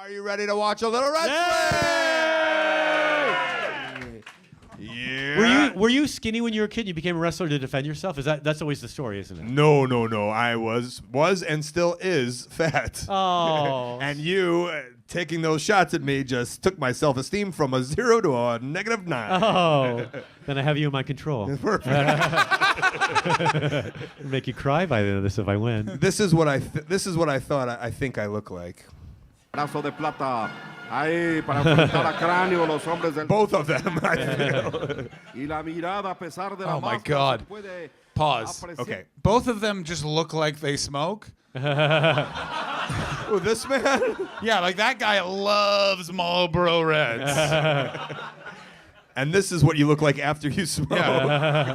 Are you ready to watch a little wrestling? Yeah. Were you skinny when you were a kid? You became a wrestler to defend yourself? That's always the story, isn't it? No. I was and still is fat. Oh. And you taking those shots at me just took my self-esteem from a 0 to a -9. Oh. Then I have you in my control. Perfect. Make you cry by the end of this if I win. This is what I thought I think I look like. Brazo de plata. Ahí para enfrentar a Cráneo los hombres del. Both of them, I feel. Y la mirada a pesar de la Oh my máscara God. se puede Pause. apreciar. Okay. Both of them just look like they smoke. Oh, this man? Yeah, like that guy loves Marlboro Reds. And this is what you look like after you smoke. Yeah.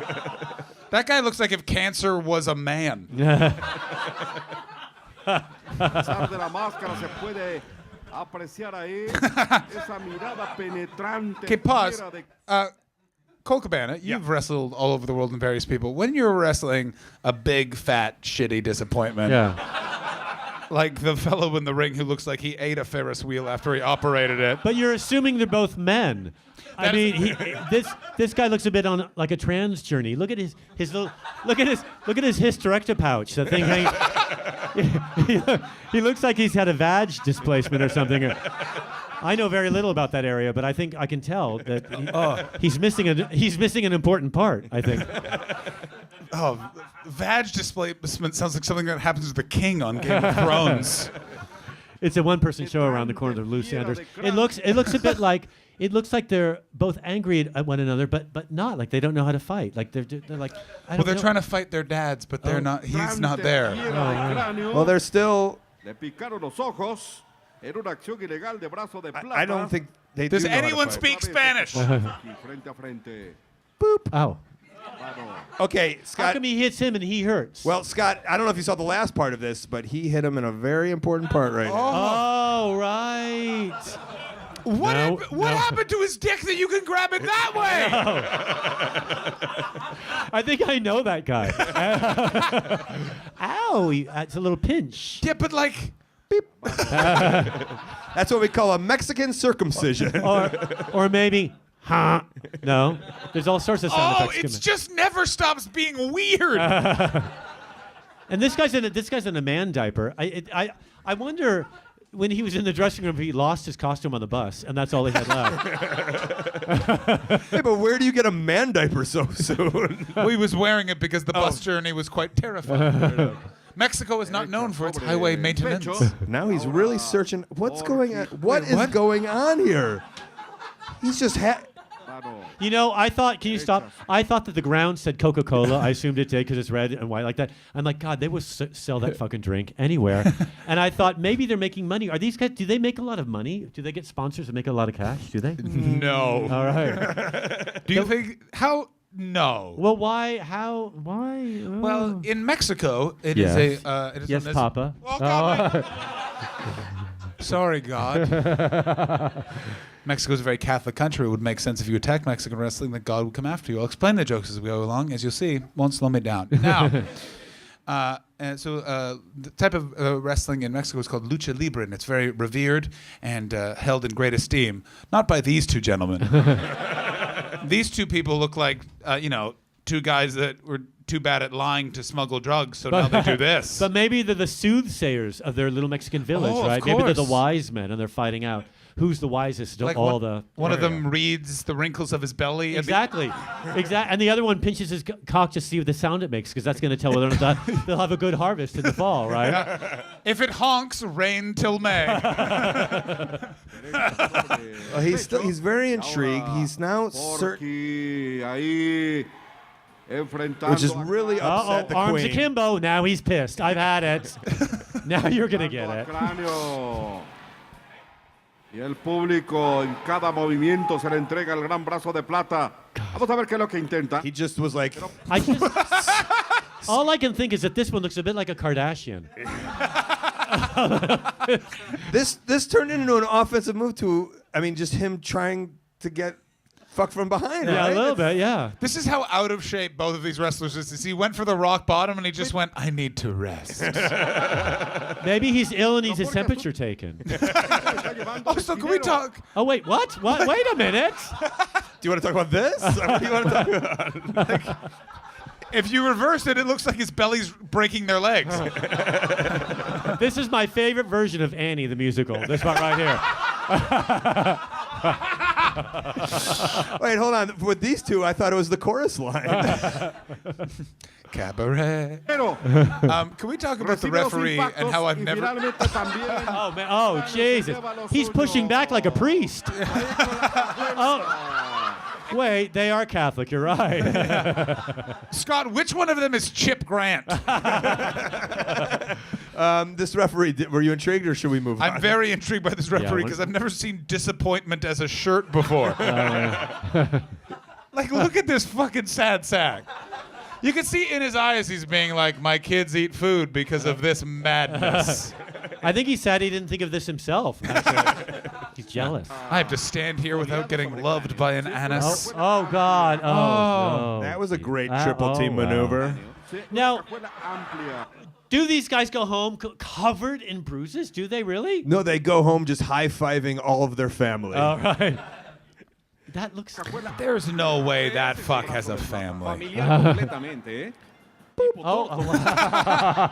That guy looks like if cancer was a man. A pesar de la máscara se puede apreciar ahí esa mirada penetrante. Okay, pause. fiera de- Colt Cabana, you've wrestled all over the world in various people. When you're wrestling a big, fat, shitty disappointment, Yeah. like the fellow in the ring who looks like he ate a Ferris wheel after he operated it. But you're assuming they're both men. I mean, this guy looks a bit on like a trans journey. Look at his little look at his hysterecta pouch. The thing hanging. He looks like he's had a vag displacement or something. I know very little about that area, but I think I can tell that he's missing an important part. I think. Oh, vag displacement sounds like something that happens to the king on Game of Thrones. It's a one-person show around the corner of Lou Sanders. It looks a bit like. It looks like they're both angry at one another, but not like they don't know how to fight. Like they're like. I don't Well, they're know. trying to fight their dads, but they're not. He's not there. Fiera de Cráneo. Well, they're still. Le picaron los ojos en una acción ilegal de brazo de plata. I don't think they Does do know how to anyone fight. speak Spanish? Aquí, frente a frente. Ow. Okay, How Scott. come he hits him and he hurts? Well, Scott, I don't know if you saw the last part of this, but he hit him in a very important part right now. Oh, right. What No, what no. happened to his dick that you can grab it that way? I think I know that guy. Ow, it's a little pinch. Yeah, but like, That's what we call a Mexican circumcision. Or maybe, huh? No. There's all sorts of sound oh, effects. it's just never stops being weird. And this guy's in a man diaper. I wonder when he was in the dressing room if he lost his costume on the bus and that's all he had left. Hey, but where do you get a man diaper so soon? Well, he was wearing it because the bus journey was quite terrifying. Mexico is not known for its highway maintenance. Now he's really searching. What's going on? What is what? going on here? He's just You know, I thought, can you stop? I thought that the ground said Coca-Cola. I assumed it did because it's red and white like that. I'm like, God, they would sell that fucking drink anywhere. And I thought maybe they're making money. Are these guys, do they make a lot of money? Do they get sponsors and make a lot of cash? Do they? No. All right. Do you think how? No. Well, why? How? Why? Oh. Well, in Mexico, it is Yes. it is Yes, a Papa. Oh, God, Sorry, God. Mexico's a very Catholic country. It would make sense if you attacked Mexican wrestling that God would come after you. I'll explain the jokes as we go along. As you'll see, won't slow me down. Now, and so the type of wrestling in Mexico is called lucha libre, and it's very revered and held in great esteem. Not by these two gentlemen. These two people look like, two guys that were too bad at lying to smuggle drugs, so now they do this. But maybe they're the soothsayers of their little Mexican village, Oh, of right? Maybe they're the course. wise men, and they're fighting out who's the wisest of Like all one of them reads the wrinkles of his belly. Exactly. And the other one pinches his cock to see the sound it makes, because that's going to tell whether or not they'll have a good harvest in the fall, right? If it honks, rain till May. he's very intrigued. He's now certain, Porky ahí enfrentando which is a really upset the arms queen. akimbo. Now he's pissed. I've had it. Now you're going to get a it. Cráneo. Y el público en cada movimiento se le entrega el gran brazo de plata. Vamos a ver qué es lo que intenta. He just was like, All I can think is that this one looks a bit like a Kardashian. this turned into an offensive move to, just him trying to get fucked from behind, Yeah, right? a little bit, yeah. This is how out of shape both of these wrestlers is. He went for the rock bottom and he just went, I need to rest. Maybe he's ill and needs his temperature taken. Oh, so can we talk? Oh, wait, what? What? Wait a minute. Do you want to talk about this? What do you want to talk about? If you reverse it, it looks like his belly's breaking their legs. This is my favorite version of Annie the musical. This one right here. Wait, hold on. With these two, I thought it was the chorus line. Cabaret. Pero, Can we talk about the recibe los referee impactos and how I've y never... finalmente también Oh, man. Oh, Jesus. He's pushing back like a priest. Oh, wait, they are Catholic. You're right. Scott, which one of them is Chip Grant? This referee, were you intrigued or should we move on? I'm very intrigued by this referee when- because I've never seen disappointment as a shirt before. Like, look at this fucking sad sack. You can see in his eyes he's being like, my kids eat food because of this madness. I think he's sad he didn't think of this himself. Actually. He's jealous. I have to stand here without getting loved by an anise. Oh, God. Oh, no. That was a great triple team wow. maneuver. Now, escuela amplia. do these guys go home covered in bruises? Do they really? No, they go home just high-fiving all of their family. All right. That looks... There's no way that fuck has a family. Familiar completamente, ¿eh? Oh,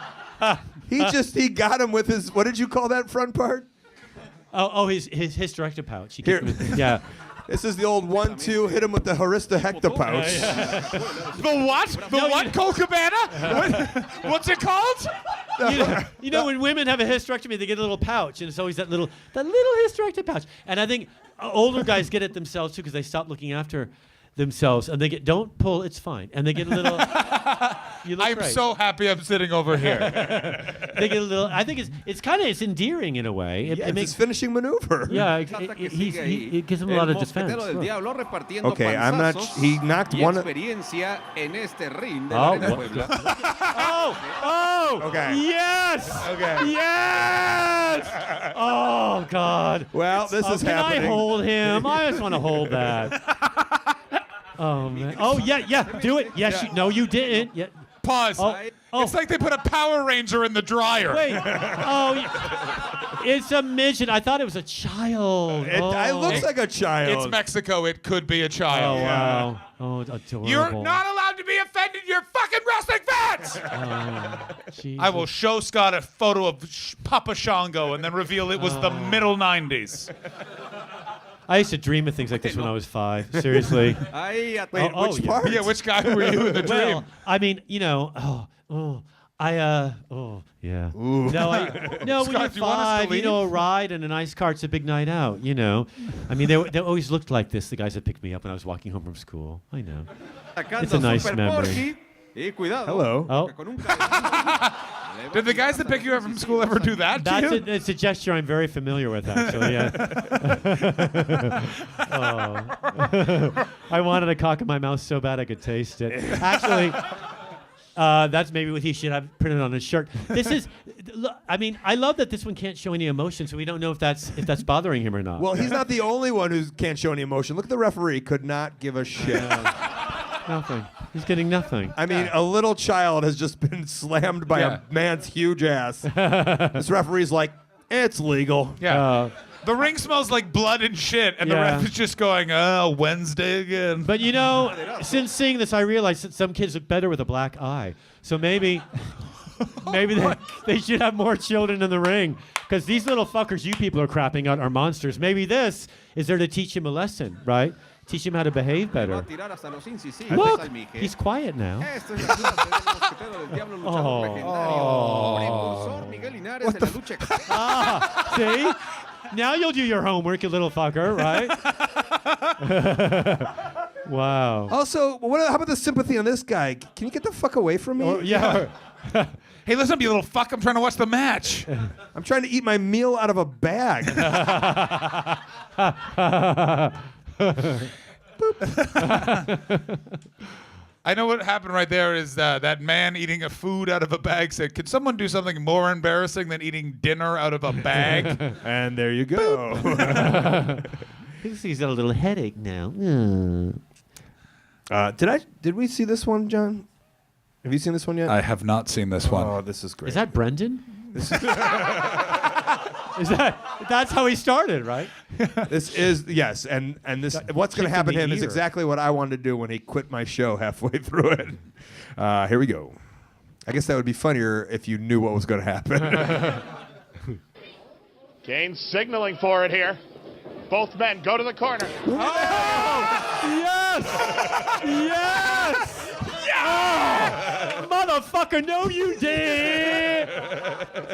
He got him with his, what did you call that front part? his hysterectomy pouch. He Here. yeah. This is the old 1-2, hit him with the Harista Hecta pouch. The what? The what, Colt Cabana? What's it called? You know, when women have a hysterectomy, they get a little pouch, and it's always that little hysterectomy pouch. And I think older guys get it themselves too because they stop looking after themselves, and they get don't pull, it's fine, and they get a little. You look I'm great. so happy I'm sitting over here. They get a little. I think it's endearing in a way. It Yeah, it's makes his finishing maneuver. yeah. Hasta que It sigue ahí, gives him a lot el of defense. mosquetero del Look. diablo repartiendo Okay, I'm not. panzazos He knocked y one. experiencia en este ring de Oh, la Arena what- Puebla. Oh! Okay. Yes! Okay. Yes! Oh God! Well, this is Can happening. I hold him? I just want to hold that. Oh man! Oh yeah! Do it! Yes. No, you didn't. Yeah. Pause. Oh. It's like they put a Power Ranger in the dryer. Wait. Oh, it's a midget. I thought it was a child. It looks like a child. It's Mexico. It could be a Oh child. wow! Oh, adorable. You're not allowed to be offended. You're fucking wrestling fans. Jesus. I will show Scott a photo of Papa Shango and then reveal it was the middle 90s. I used to dream of things like this when I was 5. Seriously. Ahí atrás. Wait, Oh, which yeah. part? Yeah, which guy were you in the dream? Well, I mean, you know, yeah. No, when Scott, you're do you want us to 5, you know, a leave? ride and a nice car's a big night out, you know. I mean, they always looked like this, the guys that picked me up when I was walking home from school. I know. Atacando It's a nice Super memory. Porky. Y cuidado. Hello. Oh, Con un cabezazo. Did the guys that pick you up from school ever do that to you? it's a gesture I'm very familiar with, actually, yeah. Oh. I wanted a cock in my mouth so bad I could taste it. Actually, that's maybe what he should have printed on his shirt. This is, I mean, I love that this one can't show any emotion, so we don't know if that's bothering him or not. Well, he's not the only one who can't show any emotion. Look at the referee. Could not give a shit. Nothing. He's getting nothing. I mean, a little child has just been slammed by Yeah. a man's huge ass. This referee's like, it's legal. Yeah. The ring smells like blood and shit, and the Yeah. ref is just going, oh, Wednesday again. But you know, since seeing this, I realized that some kids look better with a black eye. So maybe they should have more children in the ring. Because these little fuckers you people are crapping out are monsters. Maybe this is there to teach him a lesson, right? Teach him how to behave Va a better. tirar hasta los incisivos Look, al Mije. he's quiet now. Esta es la clase del mosquetero del diablo, luchador legendario. Precursor Miguel Linares en la lucha extrema. See? Now you'll do your homework, you little fucker, right? Wow. Also, how about the sympathy on this guy? Can you get the fuck away from me? Oh, yeah. Hey, listen, you little fuck, I'm trying to watch the match. I'm trying to eat my meal out of a bag. I know what happened right there is that man eating a food out of a bag said, could someone do something more embarrassing than eating dinner out of a bag? And there you go. He's got a little headache now. Did we see this one, John? Have you seen this one yet? I have not seen this one. Oh, this is great. Is that Brendan? That's how he started, right? This is yes, and this what's going to happen to him is ear. exactly what I wanted to do when he quit my show halfway through it. Here we go. I guess that would be funnier if you knew what was going to happen. Kane signaling for it here. Both men go to the corner. Yes! Yes! Oh, motherfucker, no you did!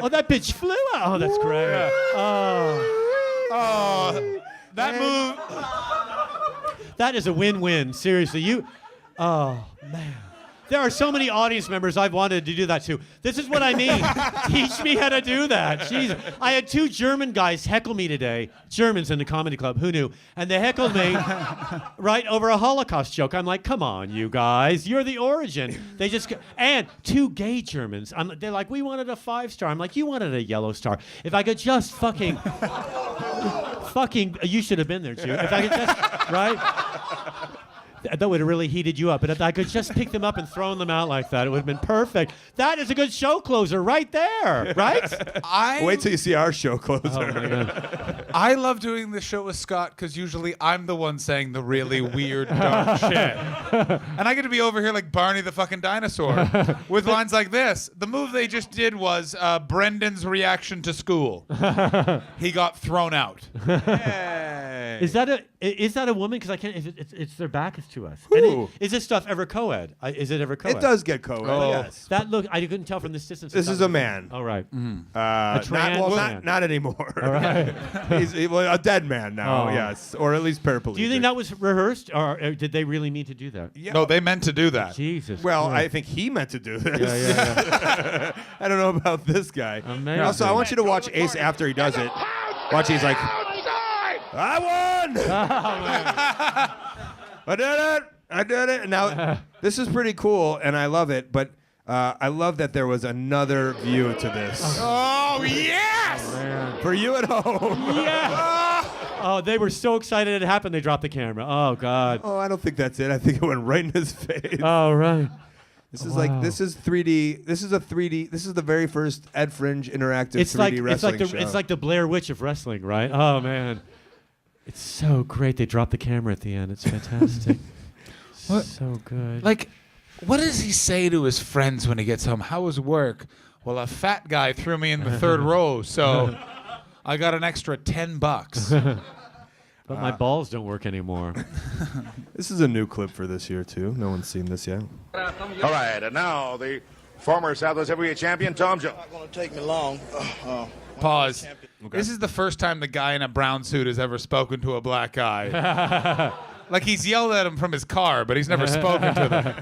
Oh, that bitch flew out. Oh, that's great. Oh, That move. that is a win-win. Seriously, oh, man. There are so many audience members I've wanted to do that to. This is what I mean. Teach me how to do that. Jeez. I had 2 German guys heckle me today. Germans in the comedy club. Who knew? And they heckled me right over a Holocaust joke. I'm like, come on, you guys. You're the origin. And 2 gay Germans. They're like, we wanted a 5-star. I'm like, you wanted a yellow star. If I could just fucking, you should have been there, Jew. If I could just, right? That would have really heated you up. But if I could just pick them up and throw them out like that, it would have been perfect. That is a good show closer right there, right? Wait till you see our show closer. Oh, my God. I love doing this show with Scott because usually I'm the one saying the really weird, dark shit. And I get to be over here like Barney the fucking dinosaur with lines like this. The move they just did was Brendan's reaction to school. He got thrown out. Is that a woman? Because I can't. It's their back is to us. Who? And is this stuff ever co-ed? Is it ever co-ed? It does get co-ed. Yes. That look, I couldn't tell from this distance. This is a man. Oh, right. A trans man. not anymore. All right. He's a dead man now. Oh. Yes, or at least paraplegic. Do you think that was rehearsed, or did they really mean to do that? Yeah. No, they meant to do that. Jesus. Well, Christ. I think he meant to do this. Yeah. I don't know about this guy. Amazing. Also, I want you to watch Ace after he does it. Watch, he's like, I won! Oh, man. I did it. And now, this is pretty cool, and I love it, but I love that there was another view to this. Oh, yes! Man. For you at home. Yeah. Oh, they were so excited it happened, they dropped the camera. Oh, God. Oh, I don't think that's it. I think it went right in his face. Oh, right. This is like, this is 3D. This is a 3D. This is the very first Ed Fringe interactive 3D wrestling show. It's like the Blair Witch of wrestling, right? Oh, man. It's so great. They dropped the camera at the end. It's fantastic. What? So good. Like, what does he say to his friends when he gets home? How was work? Well, a fat guy threw me in the 3rd row, so I got an extra $10. But my balls don't work anymore. This is a new clip for this year, too. No one's seen this yet. All right, and now the former Southwest Heavyweight Champion, Tom Jones. Not going to take me long. Pause. This is the first time the guy in a brown suit has ever spoken to a black guy. Like he's yelled at him from his car, but he's never spoken to them.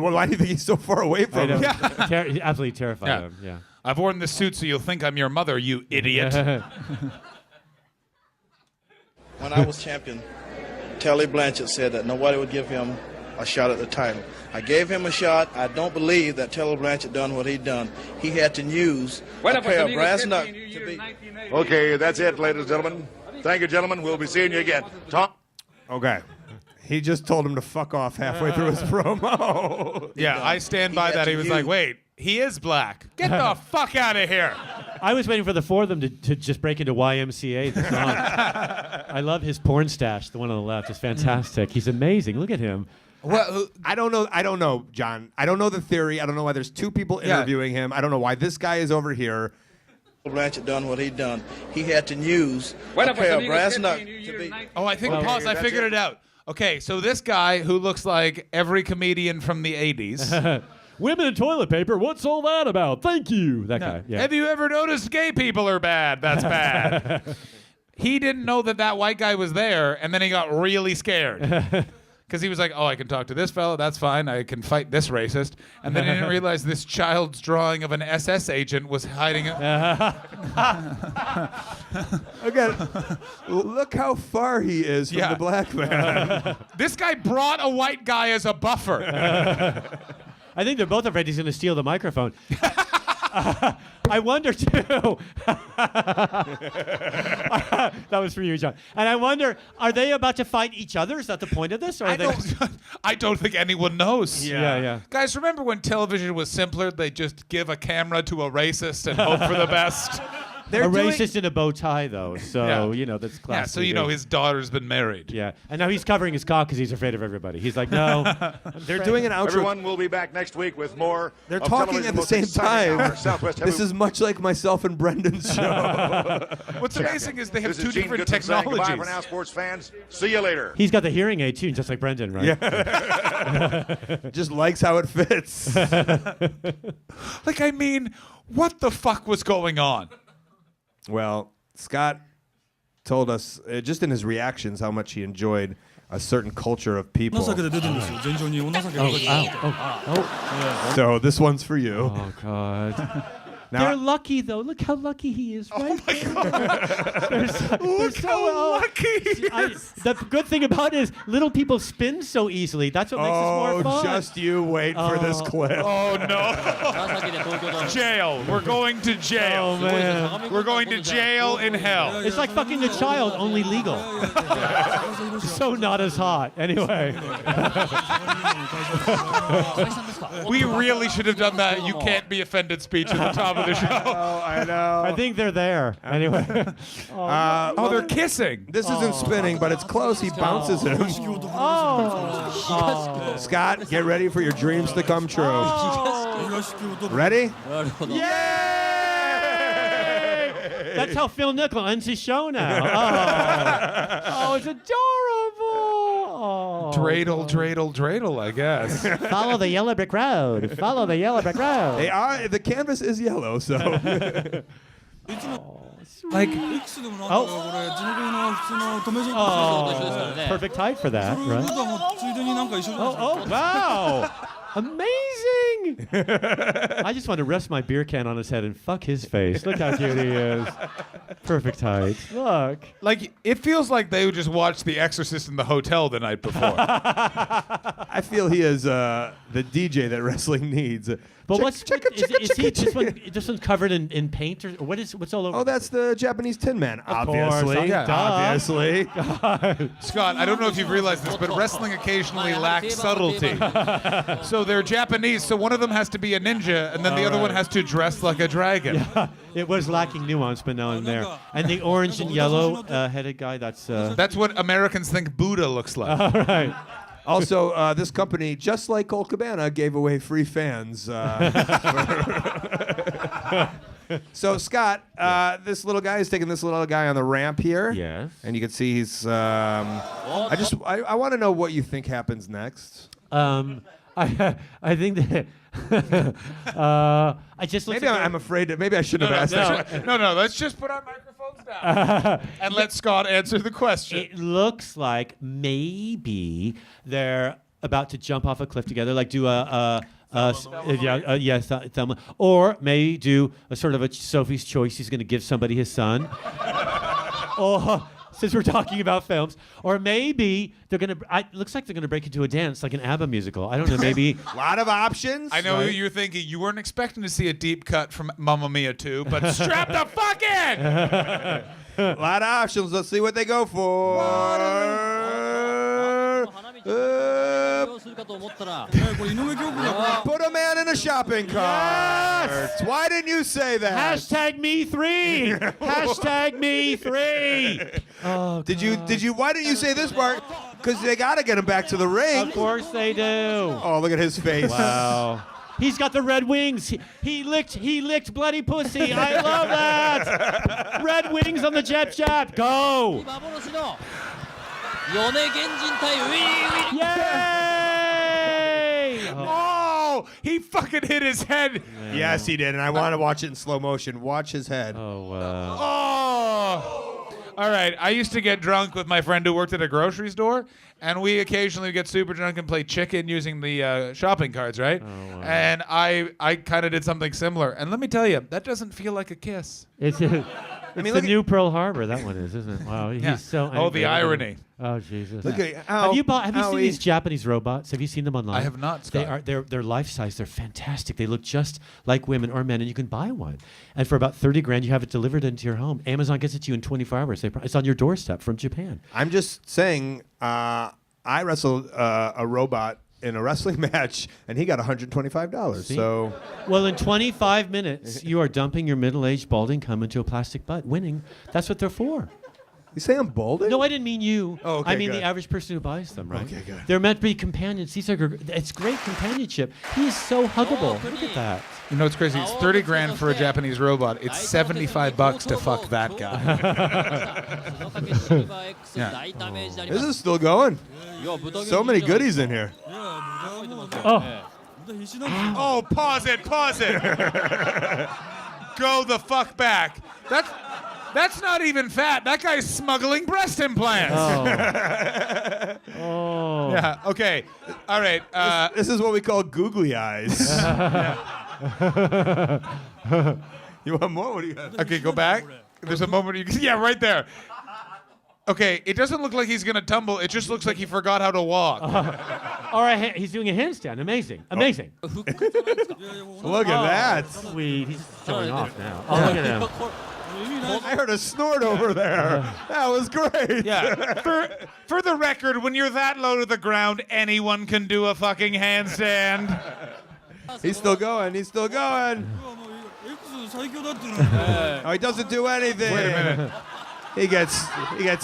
Why do you think he's so far away from him? Absolutely terrified Yeah. of him. Yeah. I've worn this suit so you'll think I'm your mother, you idiot. When I was champion, Telly Blanchard said that nobody would give him a shot at the title. I gave him a shot. I don't believe that Telly Blanchard done what he done. He had to use a pair of brass knuckles to beat. Okay, that's it, ladies and gentlemen. Thank you, gentlemen. We'll be seeing you again. Tom. Okay. He just told him to fuck off halfway through his promo. Yeah, I stand by that. He was like, wait, he is black. Get the fuck out of here. I was waiting for the 4 of them to just break into YMCA. The song. I love his porn stash. The one on the left is fantastic. He's amazing. Look at him. Well, I don't know, John. I don't know the theory. I don't know why there's 2 people interviewing him. I don't know why this guy is over here. Blanchard done what he done. He had to use a pair of brass knuckles to beat. Oh, I think, pause, I figured it out. Okay, so this guy who looks like every comedian from the 80s. Women and toilet paper, what's all that about? Thank you. That guy. Yeah. Have you ever noticed gay people are bad? That's bad. He didn't know that white guy was there, and then he got really scared. Because he was like, oh, I can talk to this fellow, that's fine. I can fight this racist. And then he didn't realize this child's drawing of an SS agent was hiding it. Again, look how far he is from the black man. This guy brought a white guy as a buffer. I think they're both afraid he's going to steal the microphone. I wonder too. That was for you, John. And I wonder, are they about to fight each other? Is that the point of this? Or are I don't think anyone knows. Yeah. Guys, remember when television was simpler? They just give a camera to a racist and hope for the best. A racist in a bow tie, though. So, Yeah. that's class. Yeah, so you know his daughter's been married. Yeah. And now he's covering his cock because he's afraid of everybody. He's like, no. They're doing an outro. Everyone will be back next week with more. They're of talking television's at the most same exciting time. hour. Southwest This is much like myself and Brendan's show. What's amazing is they have This is two Gene different Goodman saying technologies. Goodbye for now, sports fans. See you later. He's got the hearing aid, too, just like Brendan, right? Yeah. Just likes how it fits. Like, I mean, what the fuck was going on? Well, Scott told us just in his reactions how much he enjoyed a certain culture of people. 情けで出てるんですよ。尋常にお情けが出てる。 So this one's for you. Oh, God. Now- They're lucky, though. Look how lucky he is, right? Oh my God. Look how lucky he is. The good thing about it is little people spin so easily. That's what makes us more fun. Just you wait for this clip. Oh no. Jail. We're going to jail. Oh, man. We're going to jail in hell. It's like fucking a child, only legal. So not as hot. Anyway. We really should have done that. You can't be offended speech at the top of the show. I know. I think they're there. Anyway. Oh, they're kissing. This isn't spinning, but it's close. He bounces him. Oh. Scott, get ready for your dreams to come true. Oh. Ready? That's how Phil Nickel ends his show now. Oh, it's adorable. Oh. Dreidel, dreidel, dreidel, I guess. Follow the yellow brick road. Follow the yellow brick road. They are. The canvas is yellow, so. Like, X でもなんだろうこれ地元の普通の止め所 Oh, perfect height for that, それ right? がもうついでになんか一緒じゃないですか。 Oh, wow. Amazing. I just want to rest my beer can on his head and fuck his face. Look how cute he is. Perfect height. Look. like it feels like they would just watch The Exorcist in the hotel the night before. I feel he is the DJ that wrestling needs. But is he this one's covered in paint or what's all over? Oh, that's the Japanese Tin Man. Of course, Obviously. yeah. Obviously. Scott, I don't know if you've realized this, but wrestling occasionally lacks subtlety. So they're Japanese, so one of them has to be a ninja, and then the other one has to dress like a dragon. It was lacking nuance, but now I'm there. And the orange and yellow headed guy, that's That's what Americans think Buddha looks like. all right. Also, this company, just like Colt Cabana, gave away free fans. So, Scott, this little guy is taking this little guy on the ramp here. Yes. And you can see he's. I want to know what you think happens next. I think that I just looked Maybe at I'm afraid that maybe I shouldn't have asked that. No, let's just put our microphones down and let Scott answer the question. It looks like maybe they're about to jump off a cliff together, like do Thelma, or maybe do a sort of a Sophie's Choice. He's going to give somebody his son. Or since we're talking about films, or maybe they're going to. It looks like they're going to break into a dance, like an ABBA musical. I don't know. Maybe A lot of options. I know what you're thinking. You weren't expecting to see a deep cut from Mamma Mia 2, but strap the fuck in! A lot of options. Let's see what they go for. Put a man in a shopping cart. Why didn't you say that? Hashtag me 3. Hashtag me 3. Oh, Did you? Why didn't you say this part? Because they gotta get him back to the ring. of course they do. Oh, look at his face. Wow. He's got the red wings. He licked bloody pussy. I love that. Red wings on the Jep Jap. Go. 幻の米原人対ウィリーウィリー Yay! Oh, he fucking hit his head. Yes, he did, and I want to watch it in slow motion. Watch his head. Oh, wow. Oh. All right, I used to get drunk with my friend who worked at a grocery store, and we occasionally get super drunk and play chicken using the shopping carts, right? Oh, wow. And I kind of did something similar. And let me tell you, that doesn't feel like a kiss. It's the new Pearl Harbor. That one is, isn't it? Wow, he's so angry. Oh, the irony. Oh, Jesus. Look at Have you seen these Japanese robots? Have you seen them online? I have not, Scott. They're life size. They're fantastic. They look just like women or men, and you can buy one. And for about 30 grand, you have it delivered into your home. Amazon gets it to you in 24 hours. It's on your doorstep from Japan. I'm just saying, I wrestled a robot in a wrestling match, and he got $125. See? So, well, in 25 minutes, you are dumping your middle-aged balding cum into a plastic butt, winning. That's what they're for. You say I'm balding? No, I didn't mean you. Oh, okay, I mean good. the average person who buys them, right? Okay, good. They're meant to be companions. These are it's great companionship. He is so huggable. Look at that. You know what's crazy? It's 30 grand for a Japanese robot. It's $75 to fuck that guy. This is still going. So many goodies in here. Oh. Oh, pause it. Go the fuck back. That's not even fat. That guy's smuggling breast implants. Oh. Yeah, okay. All right. This is what we call googly eyes. You want more? What do you have? Okay, go back. There's a moment you can, yeah, right there. Okay, it doesn't look like he's going to tumble. It just looks like he forgot how to walk. All right, he's doing a handstand. Amazing. Look at that. Sweet. He's showing off now. Oh, look at him. I heard a snort over there. That was great. Yeah. For the record, when you're that low to the ground, anyone can do a fucking handstand. He's still going. He's still going. Oh, he doesn't do anything. Wait a minute. He gets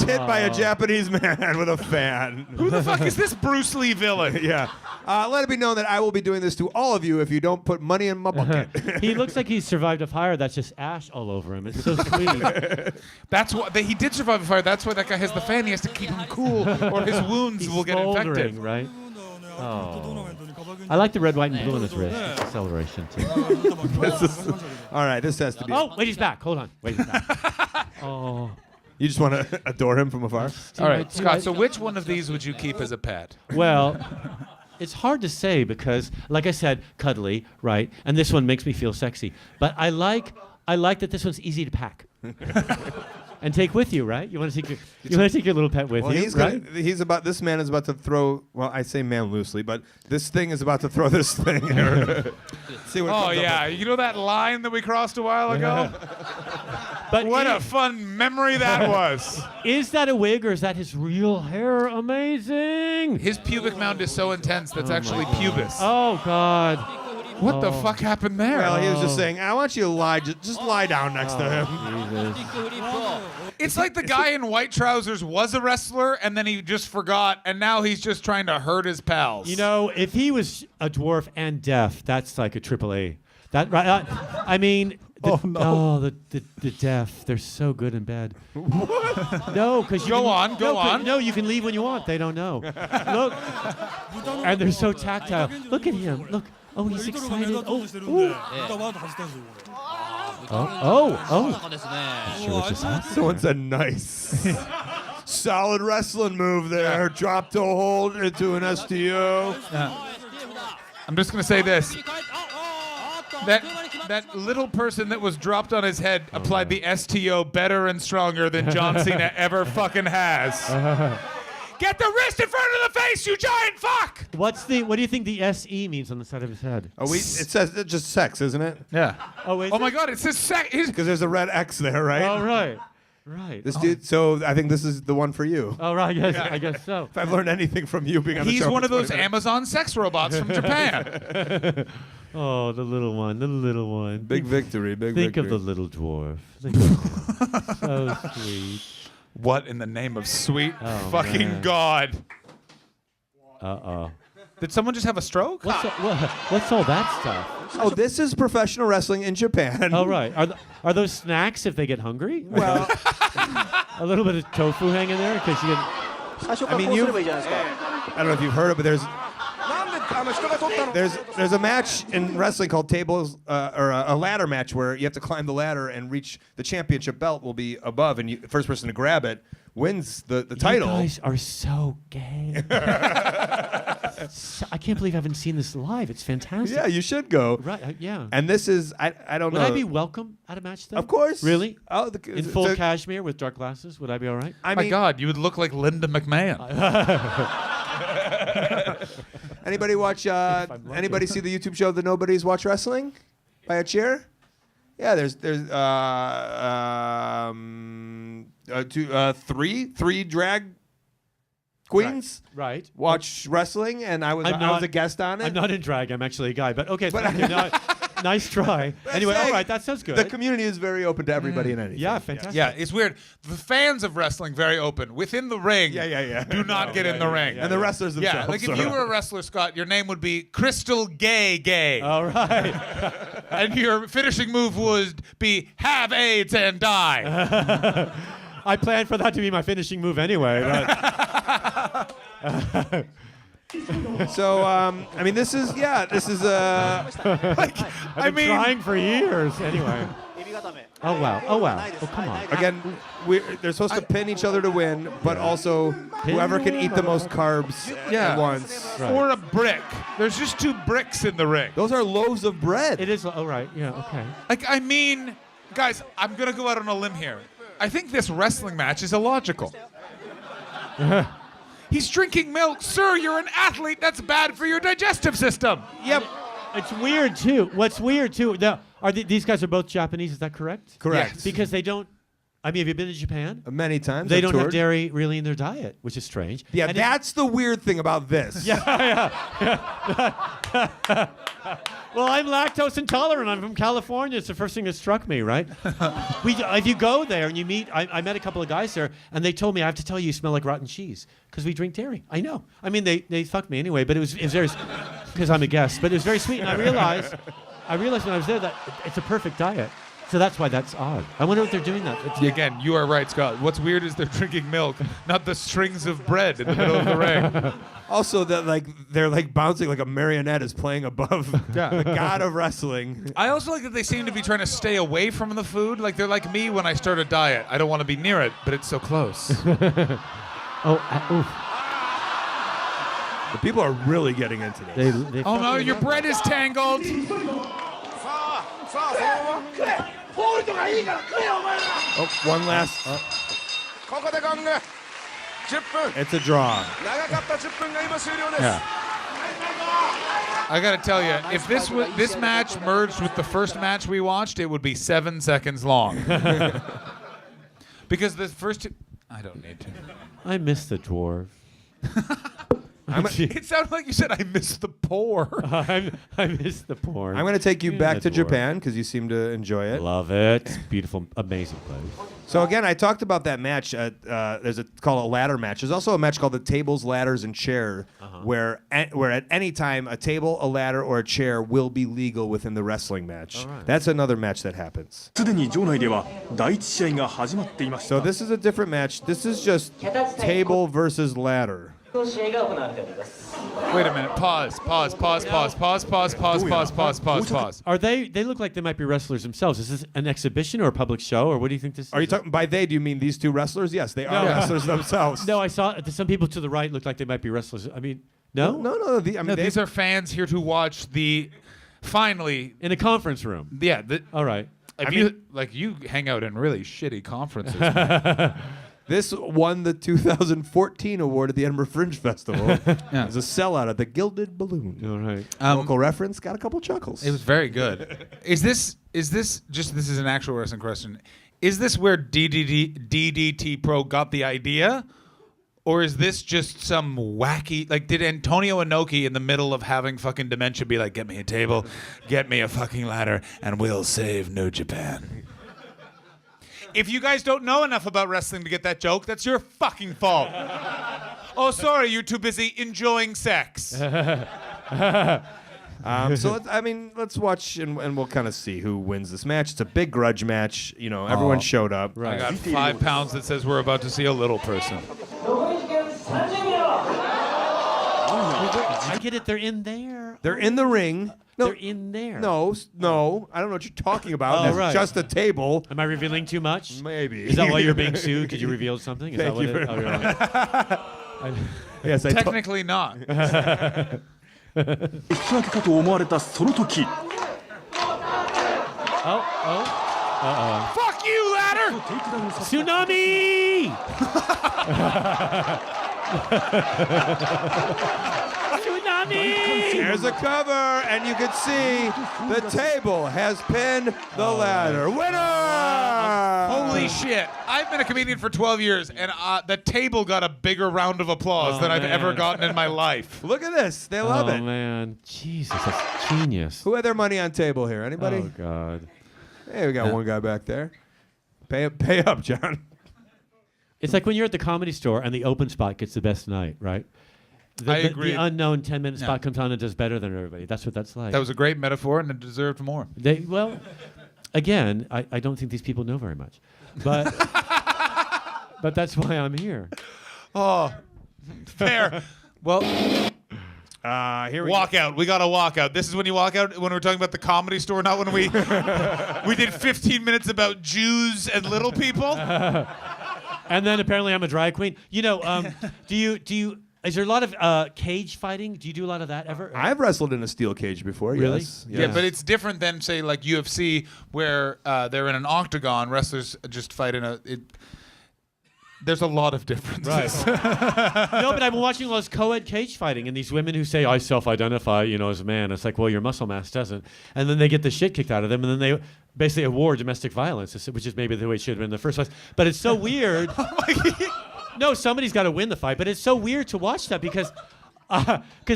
hit by a Japanese man with a fan. Who the fuck is this Bruce Lee villain? Yeah. Let it be known that I will be doing this to all of you if you don't put money in my bucket. He looks like he's survived a fire that's just ash all over him. It's so sweet. That's what he did survive a fire. That's why that guy has the fan. He has to keep him cool, or his wounds will get infected. Right? Oh. I like the red, white, and blue on his wrist. It's acceleration too. All right, this has to be. Oh, wait, he's back. Hold on. Wait, he's back. Oh. You just want to adore him from afar? All right, Scott, so which one of these would you keep as a pet? Well, it's hard to say because, like I said, cuddly, right? And this one makes me feel sexy. But I like that this one's easy to pack. And take with you, right? You want to take your little pet with you, right? This man is about to throw. Well, I say man loosely, but this thing is about to throw this thing. See what Oh yeah, you know that line that we crossed a while ago? But what a fun memory that was. Is that a wig or is that his real hair? Amazing. His pubic mound is so intense that's actually pubis. Oh God. What the fuck happened there? Well, he was just saying, I want you to lie. Just lie down next to him. It's like the guy in white trousers was a wrestler and then he just forgot and now he's just trying to hurt his pals. You know, if he was a dwarf and deaf, that's like a AAA. That right? I mean, the deaf, they're so good in bed. What? No, because go on. No, you can leave when you want. They don't know. Look, and they're so tactile. Look at him. Look. Oh, he's excited. Oh. Sure what just happened. Someone said nice. Solid wrestling move there. Drop to hold into an STO. I'm just going to say this. That little person that was dropped on his head applied the STO better and stronger than John Cena ever fucking has. Get the wrist in front of the face, you giant fuck! What do you think the SE means on the side of his head? It says it's just sex, isn't it? Yeah. Oh, oh my God, it says sex. Because there's a red X there, right? Oh, right. This dude. So I think this is the one for you. Oh, right. I guess so. If I've learned anything from you being on the show, he's one of those Amazon sex robots from Japan. Oh, the little one. Big victory. Think of the little dwarf. So sweet. What in the name of sweet fucking man. God? Uh-oh. Did someone just have a stroke? What's all that stuff? Oh, this is professional wrestling in Japan. Oh, right. Are those snacks if they get hungry? Well, a little bit of tofu hanging there because you get. I mean, I don't know if you've heard it, but there's a match in wrestling called tables or a ladder match where you have to climb the ladder and reach the championship belt will be above, and the first person to grab it wins the title. You guys are so gay. I can't believe I haven't seen this live. It's fantastic. Yeah, you should go. Right. Yeah. And this is I don't Would know. I be welcome at a match then? Of course. Really? Oh, In full cashmere with dark glasses, would I be all right? I My mean, God, you would look like Linda McMahon. anybody watch? Anybody see the YouTube show The Nobodies Watch Wrestling? By a chair? Yeah, there's three drag queens Right. watch wrestling, and I was a guest on it. I'm not in drag. I'm actually a guy. But okay. Nice try. Anyway, saying, all right. That sounds good. The community is very open to everybody and anything. Yeah, fantastic. Yeah, it's weird. The fans of wrestling very open. Within the ring, Do not get in the ring. And the wrestlers themselves. Yeah, like if you were a wrestler, Scott, your name would be Crystal Gay. All right. And your finishing move would be have AIDS and die. I planned for that to be my finishing move anyway. But So, I mean, this is I've been trying for years. Anyway. Oh wow. Oh come on. again, they're supposed to pin each other to win, but also whoever can eat the most carbs at once. Right. Or a brick. There's just 2 bricks in the ring. Those are loaves of bread. It is. Oh right. Yeah. Okay. Like, I mean, guys, I'm going to go out on a limb here. I think this wrestling match is illogical. He's drinking milk. Sir, you're an athlete. That's bad for your digestive system. Yep. It's weird too. What's weird too? Now, these guys are both Japanese? Is that correct? Correct. Yes. Because they don't. I mean, have you been to Japan? Many times. They I've don't have toured. dairy really in their diet, which is strange. Yeah, And that's the weird thing about this. Well, I'm lactose intolerant. I'm from California. It's the first thing that struck me, right? If you go there and you meet, I met a couple of guys there, and they told me, I have to tell you, you smell like rotten cheese because we drink dairy. I know. I mean, they fucked me anyway, but it was very, because I'm a guest, but it was very sweet. And I realized when I was there that it's a perfect diet. So that's why that's odd. I wonder if they're doing that. Again, you are right, Scott. What's weird is they're drinking milk, not the strings of bread in the middle of the ring. Also, that they're bouncing like a marionette is playing above the god of wrestling. I also like that they seem to be trying to stay away from the food. Like they're like me when I start a diet. I don't want to be near it, but it's so close. The people are really getting into this. They Oh no, your bread is tangled. Oh, one last. It's a draw. Yeah. I gotta tell you, if this match merged with the first match we watched, it would be 7 seconds long. Because the first two, I don't need to. I miss the dwarf. It sounded like you said, I miss the poor. I miss the porn. I'm going to take you back to the dwarf. Japan because you seem to enjoy it. Love it. It's beautiful, amazing place. So again, I talked about that match. There's called a ladder match. There's also a match called the tables, ladders, and chair, where at any time a table, a ladder, or a chair will be legal within the wrestling match. Right. That's another match that happens. すでに場内では第一試合が始まっていました。 So this is a different match. This is just table versus ladder. Wait a minute. Pause. Are they look like they might be wrestlers themselves. Is this an exhibition or a public show, or what do you think this is? Are you talking by they? Do you mean these two wrestlers? Yes, they are wrestlers themselves. No, I saw some people to the right look like they might be wrestlers. I mean, no? No. These are fans here to watch the finally In a conference room. Yeah. All right. You hang out in really shitty conferences. This won the 2014 award at the Edinburgh Fringe Festival. It was a sellout at the Gilded Balloon. All right. Local reference, got a couple chuckles. It was very good. Is this just this is an actual wrestling question? Is this where DDT Pro got the idea? Or is this just some wacky, like, did Antonio Inoki in the middle of having fucking dementia be like, get me a table, get me a fucking ladder, and we'll save New Japan? If you guys don't know enough about wrestling to get that joke, that's your fucking fault. Oh, sorry, you're too busy enjoying sex. Let's watch and we'll kind of see who wins this match. It's a big grudge match. You know, everyone showed up. I got 5 pounds that says we're about to see a little person. I get it. They're in there. They're in the ring. No, They're in there. No. I don't know what you're talking about. Oh, That's right. just a table. Am I revealing too much? Maybe. Is that why you're being sued? Because you revealed something? Is Thank that what you it very is? Oh, you're right. Yes, I Technically not. 引き分けかと思われたその時 Fuck you, ladder! Tsunami! Tsunami! There's a cover, and you can see the table has pinned the ladder. Winner! Holy shit. I've been a comedian for 12 years, and the table got a bigger round of applause than I've ever gotten in my life. Look at this. They love it. Oh, man. Jesus, that's genius. Who had their money on table here? Anybody? Oh, God. Hey, we got one guy back there. Pay up, John. It's like when you're at the Comedy Store and the open spot gets the best night, right? I agree. The unknown 10-minute spot comes on and does better than everybody. That's what that's like. That was a great metaphor, and it deserved more. Well, again, I don't think these people know very much. But but that's why I'm here. Oh, fair. Well, here we walk out. We got to walk out. This is when you walk out when we're talking about the Comedy Store, not when we did 15 minutes about Jews and little people. And then apparently I'm a drag queen. You know, do you? Is there a lot of cage fighting? Do you do a lot of that ever? I've wrestled in a steel cage before. Really? Yes. Yeah, but it's different than, say, like UFC, where they're in an octagon. Wrestlers just fight in a. There's a lot of differences. Right. No, but I've been watching all this co-ed cage fighting, and these women who say, I self-identify, as a man. It's like, well, your muscle mass doesn't. And then they get the shit kicked out of them, and then they basically award domestic violence, which is maybe the way it should have been in the first place. But it's so weird. No, somebody's got to win the fight, but it's so weird to watch that because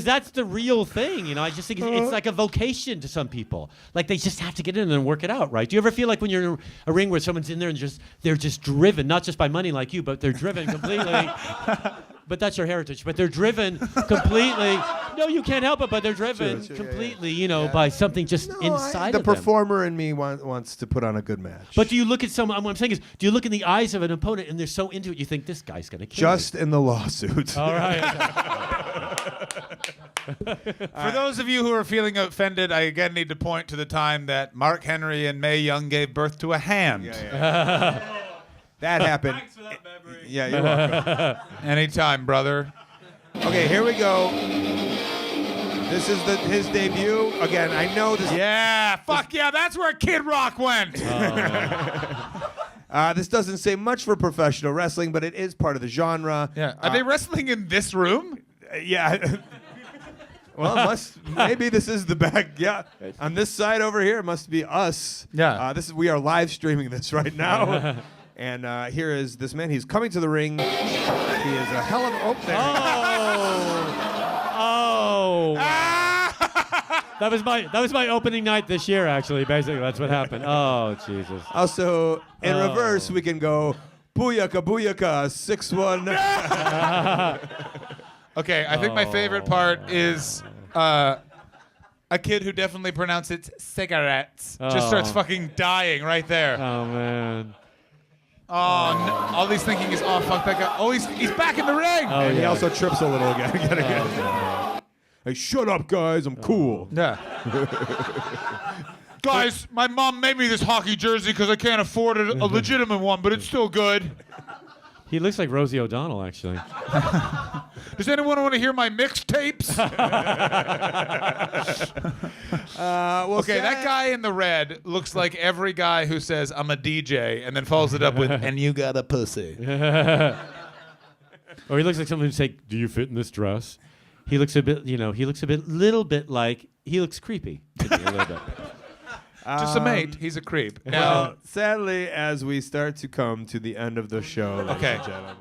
that's the real thing, I just think it's like a vocation to some people. Like they just have to get in there and work it out, right? Do you ever feel like when you're in a ring where someone's in there and they're just driven, not just by money like you, but they're driven completely. But that's your heritage. But they're driven completely. No, you can't help it, but they're driven completely, by something just inside of them. The performer in me wants to put on a good match. But do you look at someone? What I'm saying is, do you look in the eyes of an opponent and they're so into it, you think this guy's gonna kill Just in the lawsuit. All right. For those of you who are feeling offended, I again need to point to the time that Mark Henry and Mae Young gave birth to a hand. That happened. Thanks for that memory. Yeah, you're welcome. Anytime, brother. Okay, here we go. This is his debut. Again, I know this. Yeah, fuck yeah, that's where Kid Rock went. This doesn't say much for professional wrestling, but it is part of the genre. Yeah. Are they wrestling in this room? Yeah. Well, maybe this is the back. Yeah. On this side over here, it must be us. Yeah. We are live streaming this right now. And here is this man. He's coming to the ring. He is a hell of a... Oh. That was my opening night this year, actually. Basically, that's what happened. Oh, Jesus. Also, in reverse, we can go booyaka, booyaka, 6-1. Okay, I think my favorite part is a kid who definitely pronounces it cigarettes. Just starts fucking dying right there. Oh, man. Oh, no. All he's thinking is, oh, fuck that guy. Oh, he's back in the ring. Oh, And he also trips a little again. Hey, shut up, guys. I'm cool. Yeah. Guys, my mom made me this hockey jersey because I can't afford a legitimate one, but it's still good. He looks like Rosie O'Donnell, actually. Does anyone want to hear my mixtapes? Okay, that guy in the red looks like every guy who says, I'm a DJ, and then follows it up with, and you got a pussy. Or he looks like someone who'd say, do you fit in this dress? He looks a bit, little bit like, he looks creepy to me a little bit. Just a mate. He's a creep. Well, sadly, as we start to come to the end of the show, ladies and gentlemen.